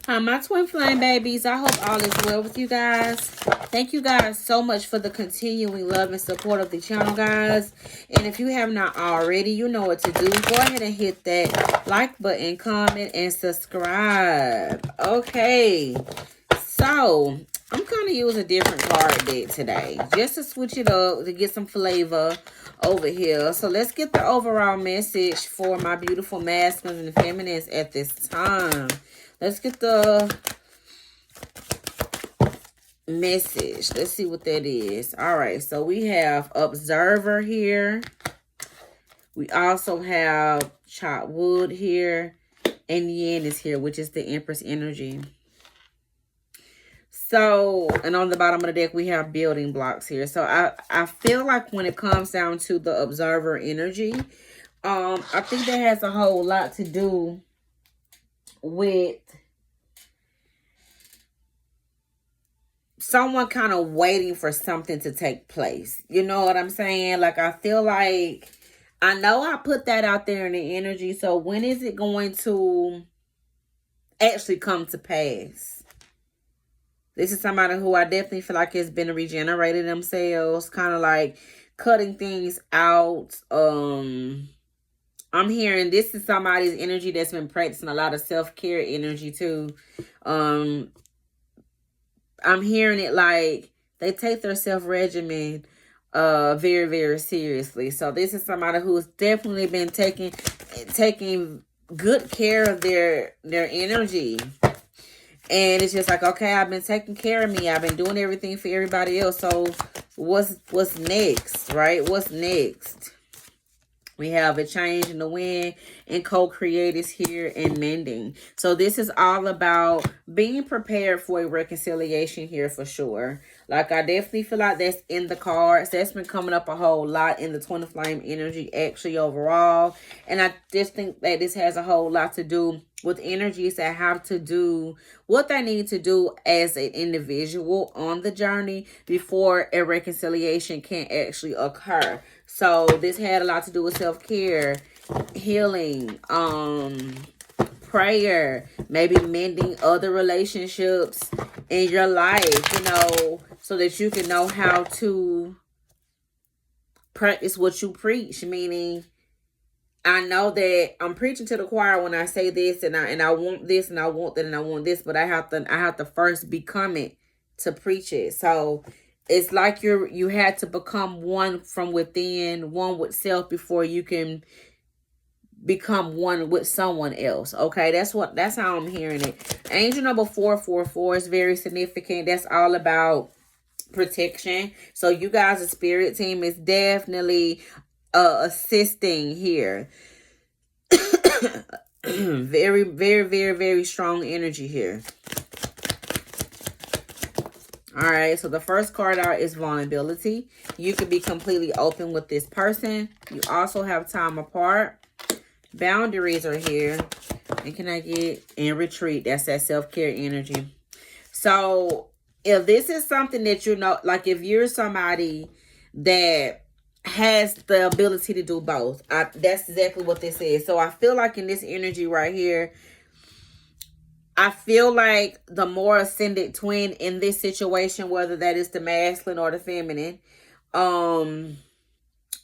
Hi, my twin flame babies. I hope all is well with you guys. Thank you guys so much for the continuing love and support of the channel, guys. And if you have not already, you know what to do. Go ahead and hit that like button, comment, and subscribe. Okay. So, I'm going to use a different card deck today. Just to switch it up, to get some flavor over here. So, let's get the overall message for my beautiful masculines and feminines at this time. Let's get the message. Let's see what that is. All right. So we have observer here. We also have chopped wood here. And yin is here, which is the Empress energy. So, and on the bottom of the deck, we have building blocks here. So I feel like when it comes down to the observer energy, I think that has a whole lot to do with someone kind of waiting for something to take place. You know what I'm saying? Like, I feel like, I know I put that out there in the energy. So when is it going to actually come to pass? This is somebody who I definitely feel like has been regenerating themselves, kind of like cutting things out. I'm hearing this is somebody's energy that's been practicing a lot of self-care energy too. I'm hearing it like they take their self-regimen very, very seriously. So this is somebody who's definitely been taking good care of their energy. And it's just like, okay, I've been taking care of me. I've been doing everything for everybody else. So what's next, right? What's next? We have a change in the wind, and co-create is here, and mending. So this is all about being prepared for a reconciliation here for sure. Like, I definitely feel like that's in the cards. That's been coming up a whole lot in the twin flame energy actually overall. And I just think that this has a whole lot to do with energies that have to do what they need to do as an individual on the journey before a reconciliation can actually occur. So this had a lot to do with self-care, healing, prayer, maybe mending other relationships in your life, you know, so that you can know how to practice what you preach. Meaning, I know that I'm preaching to the choir when I say this, and I want this, and I want that, and I want this, but I have to first become it to preach it. So it's like you had to become one from within, one with self, before you can become one with someone else. Okay, that's how I'm hearing it. Angel number 444 is very significant. That's all about protection. So you guys, the spirit team is definitely assisting here. Very, very, very, very strong energy here. All right, so the first card out is vulnerability. You could be completely open with this person. You also have time apart. Boundaries are here. And can I get in retreat? That's that self-care energy. So if this is something that you know, like if you're somebody that has the ability to do both, that's exactly what this is. So I feel like in this energy right here, I feel like the more ascended twin in this situation, whether that is the masculine or the feminine,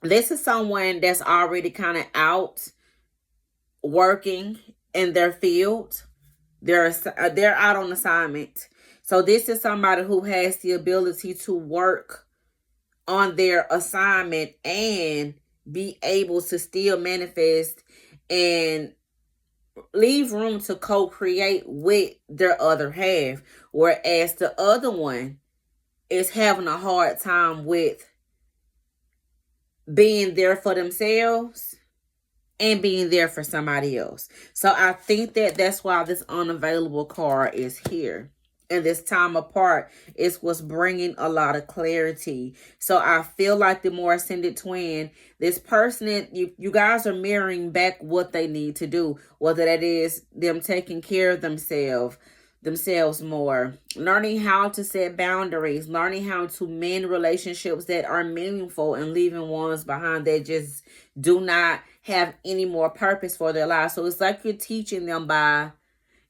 this is someone that's already kind of out working in their field. They're out on assignment. So this is somebody who has the ability to work on their assignment and be able to still manifest and leave room to co-create with their other half, whereas the other one is having a hard time with being there for themselves and being there for somebody else. So I think that that's why this unavailable card is here. And this time apart is what's bringing a lot of clarity. So I feel like the more ascended twin, this person, you guys are mirroring back what they need to do. Whether that is them taking care of themselves more, learning how to set boundaries, learning how to mend relationships that are meaningful, and leaving ones behind that just do not have any more purpose for their lives. So it's like you're teaching them by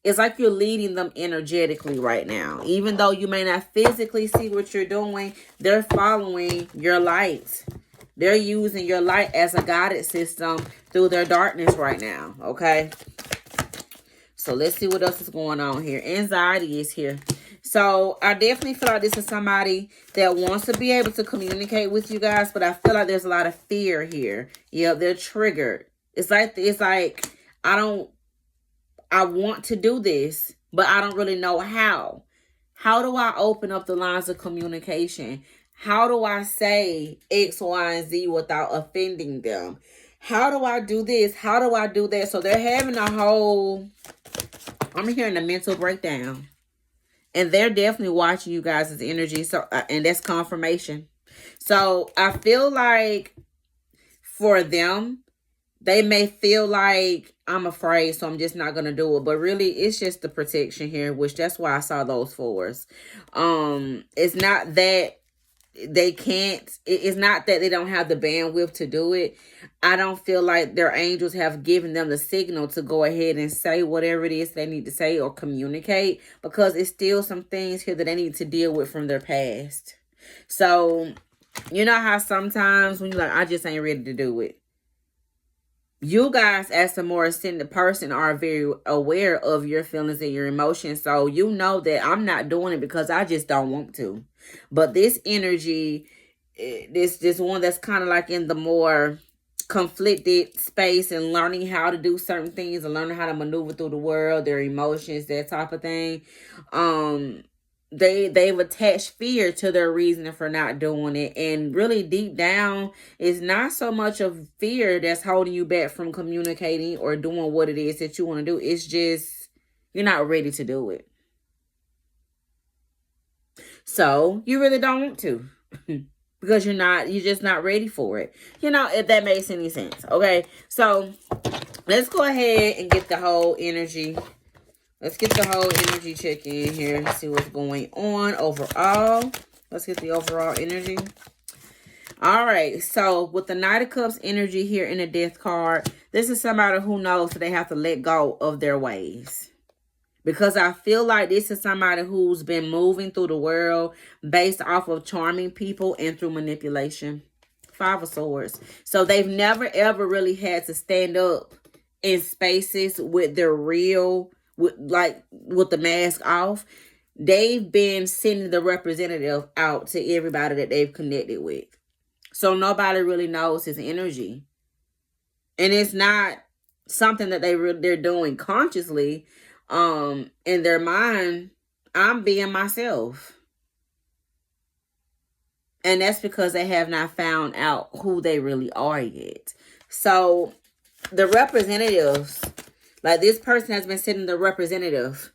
It's like you're leading them energetically right now. Even though you may not physically see what you're doing, they're following your light. They're using your light as a guided system through their darkness right now, okay? So let's see what else is going on here. Anxiety is here. So I definitely feel like this is somebody that wants to be able to communicate with you guys, but I feel like there's a lot of fear here. Yeah, they're triggered. It's like I want to do this, but I don't really know how. How do I open up the lines of communication? How do I say X, Y, and Z without offending them? How do I do this? How do I do that? So they're having a whole, I'm hearing a mental breakdown. And they're definitely watching you guys' energy. So, and that's confirmation. So I feel like for them, they may feel like I'm afraid, so I'm just not going to do it. But really, it's just the protection here, which that's why I saw those fours. It's not that they can't, it's not that they don't have the bandwidth to do it. I don't feel like their angels have given them the signal to go ahead and say whatever it is they need to say or communicate, because it's still some things here that they need to deal with from their past. So, you know how sometimes when you're like, I just ain't ready to do it. You guys, as a more ascended person, are very aware of your feelings and your emotions. So you know that I'm not doing it because I just don't want to. But this energy, this one that's kind of like in the more conflicted space and learning how to do certain things and learning how to maneuver through the world, their emotions, that type of thing. They've attached fear to their reasoning for not doing it, and really deep down, it's not so much of fear that's holding you back from communicating or doing what it is that you want to do. It's just you're not ready to do it, so you really don't want to because you're just not ready for it, if that makes any sense. Okay, so let's go ahead and get the whole energy. Let's get the whole energy check in here and see what's going on overall. Let's get the overall energy. All right. So with the Knight of Cups energy here in the Death card, this is somebody who knows that they have to let go of their ways. Because I feel like this is somebody who's been moving through the world based off of charming people and through manipulation. Five of Swords. So they've never, ever really had to stand up in spaces with their real... with the mask off. They've been sending the representative out to everybody that they've connected with. So nobody really knows his energy. And it's not something that they're doing consciously. In their mind, I'm being myself. And that's because they have not found out who they really are yet. So the representatives... like this person has been sending the representative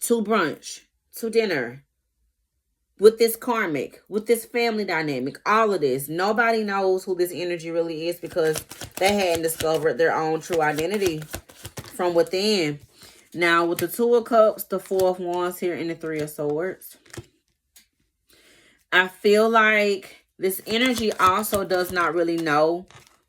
to brunch, to dinner, with this karmic, with this family dynamic, all of this. Nobody knows who this energy really is because they hadn't discovered their own true identity from within. Now, with the Two of Cups, the Four of Wands here, and the Three of Swords, I feel like this energy also does not really know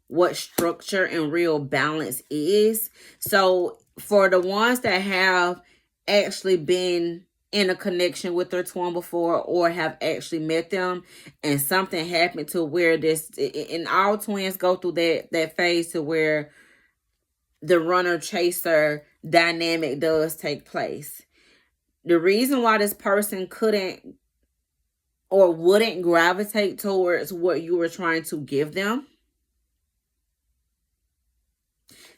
what structure and real balance is. So for the ones that have actually been in a connection with their twin before, or have actually met them and something happened to where this, and all twins go through that phase to where the runner chaser dynamic does take place. The reason why this person couldn't or wouldn't gravitate towards what you were trying to give them,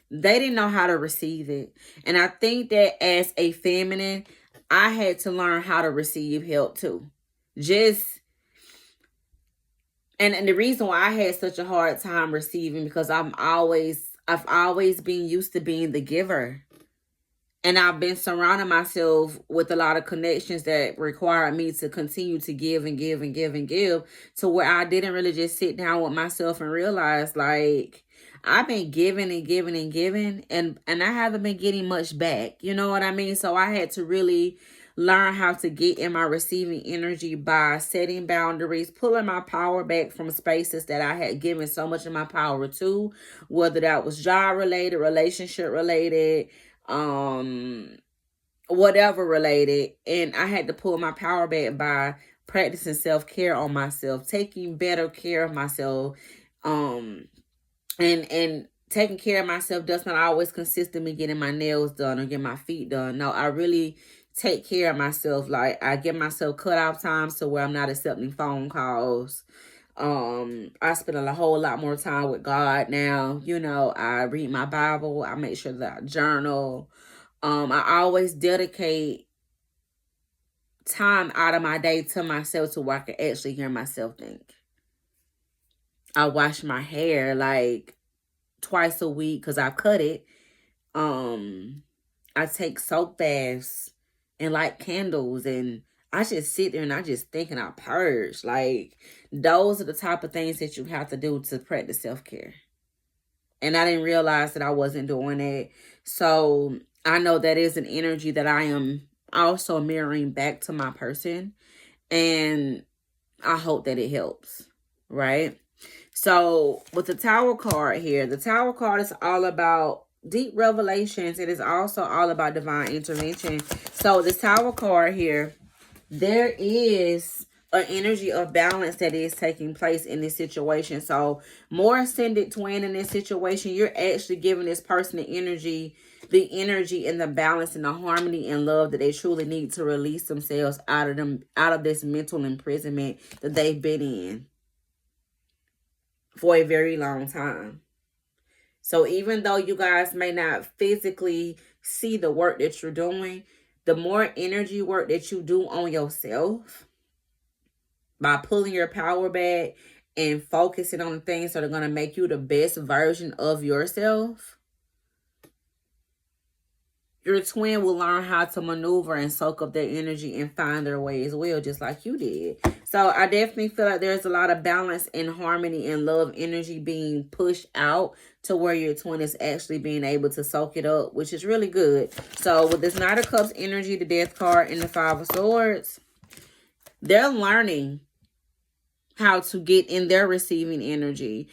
they didn't know how to receive it. And I think that as a feminine, I had to learn how to receive help too. And the reason why I had such a hard time receiving, because I've always been used to being the giver. And I've been surrounding myself with a lot of connections that require me to continue to give and give and give and give, to where I didn't really just sit down with myself and realize, like, I've been giving and giving and giving, and I haven't been getting much back. You know what I mean? So I had to really learn how to get in my receiving energy by setting boundaries, pulling my power back from spaces that I had given so much of my power to, whether that was job related, relationship related, whatever related, and I had to pull my power back by practicing self-care on myself, taking better care of myself. And taking care of myself does not always consist in me getting my nails done or getting my feet done. No, I really take care of myself. Like, I give myself cutoff times to where I'm not accepting phone calls. I spend a whole lot more time with God now. You know, I read my Bible. I make sure that I journal. I always dedicate time out of my day to myself to where I can actually hear myself think. I wash my hair like twice a week because I cut it. I take soap baths and light candles, and I just sit there and I just think and I purge. Like, those are the type of things that you have to do to practice self-care. And I didn't realize that I wasn't doing it. So I know that is an energy that I am also mirroring back to my person. And I hope that it helps, right? So with the Tower card here, the Tower card is all about deep revelations. It is also all about divine intervention. So this Tower card here, there is an energy of balance that is taking place in this situation. So more ascended twin in this situation, you're actually giving this person the energy and the balance and the harmony and love that they truly need to release themselves out of this mental imprisonment that they've been in for a very long time. So even though you guys may not physically see the work that you're doing, the more energy work that you do on yourself by pulling your power back and focusing on the things that are going to make you the best version of yourself, your twin will learn how to maneuver and soak up their energy and find their way as well, just like you did. So I definitely feel like there's a lot of balance and harmony and love energy being pushed out to where your twin is actually being able to soak it up, which is really good. So with this Knight of Cups energy, the Death card, and the Five of Swords, they're learning how to get in their receiving energy.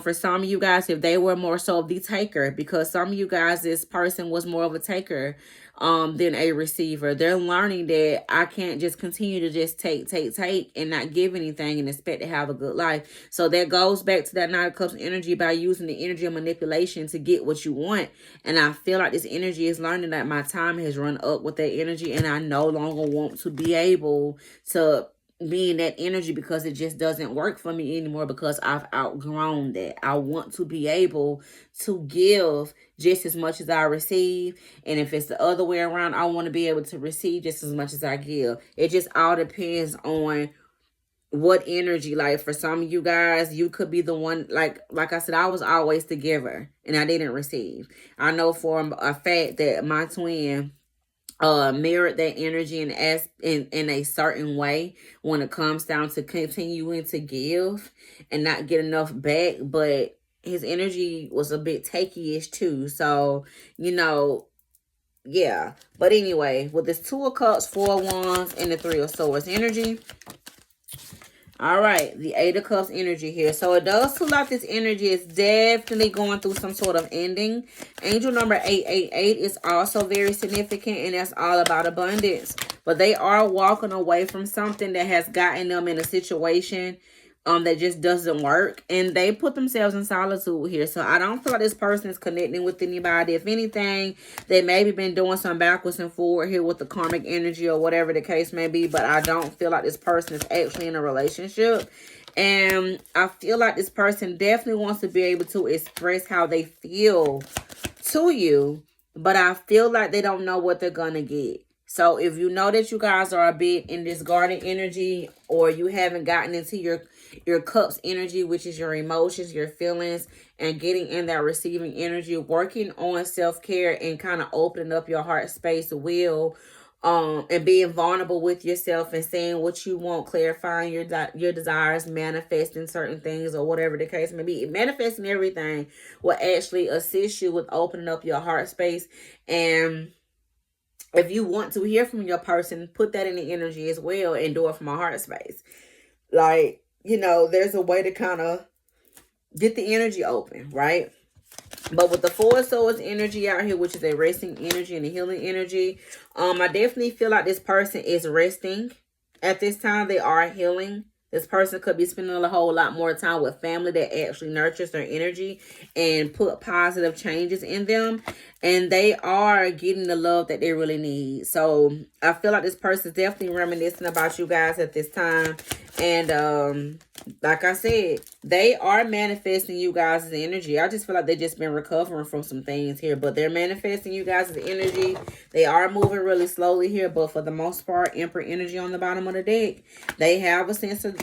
For some of you guys, if they were more so the taker, because some of you guys, this person was more of a taker than a receiver. They're learning that I can't just continue to just take and not give anything and expect to have a good life. So that goes back to that Nine of Cups energy, by using the energy of manipulation to get what you want. And I feel like this energy is learning that my time has run up with that energy, and I no longer want to be able to be in that energy because it just doesn't work for me anymore, because I've outgrown that. I want to be able to give just as much as I receive. And if it's the other way around, I want to be able to receive just as much as I give. It just all depends on what energy. Like, for some of you guys, you could be the one, like I said, I was always the giver and I didn't receive. I know for a fact that my twin mirrored that energy in a certain way when it comes down to continuing to give and not get enough back. But his energy was a bit takey-ish too. So, you know, yeah. But anyway, with this Two of Cups, Four of Wands, and the Three of Swords energy. All right, the Eight of Cups energy here. So it does feel like this energy is definitely going through some sort of ending. Angel number 888 is also very significant, and that's all about abundance. But they are walking away from something that has gotten them in a situation that just doesn't work, and they put themselves in solitude here. So I don't feel like this person is connecting with anybody. If anything, they maybe been doing some backwards and forward here with the karmic energy or whatever the case may be, but I don't feel like this person is actually in a relationship. And I feel like this person definitely wants to be able to express how they feel to you, but I feel like they don't know what they're gonna get. So if you know that you guys are a bit in this garden energy, or you haven't gotten into your cups energy, which is your emotions, your feelings, and getting in that receiving energy, working on self-care and kind of opening up your heart space will, and being vulnerable with yourself and saying what you want, clarifying your desires, manifesting certain things or whatever the case may be. Manifesting everything will actually assist you with opening up your heart space. And if you want to hear from your person, put that in the energy as well and do it from a heart space. Like, you know, there's a way to kind of get the energy open, right? But with the Four of Swords energy out here, which is a resting energy and a healing energy, I definitely feel like this person is resting at this time. They are healing. This person could be spending a whole lot more time with family that actually nurtures their energy and put positive changes in them. And they are getting the love that they really need. So I feel like this person is definitely reminiscing about you guys at this time. And like I said, they are manifesting you guys' energy. I just feel like they've just been recovering from some things here. But they're manifesting you guys' energy. They are moving really slowly here. But for the most part, Emperor energy on the bottom of the deck. They have a sense of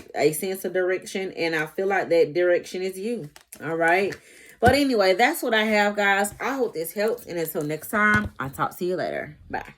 direction. And I feel like that direction is you. All right. But anyway, that's what I have, guys. I hope this helps. And until next time, I'll talk to you later. Bye.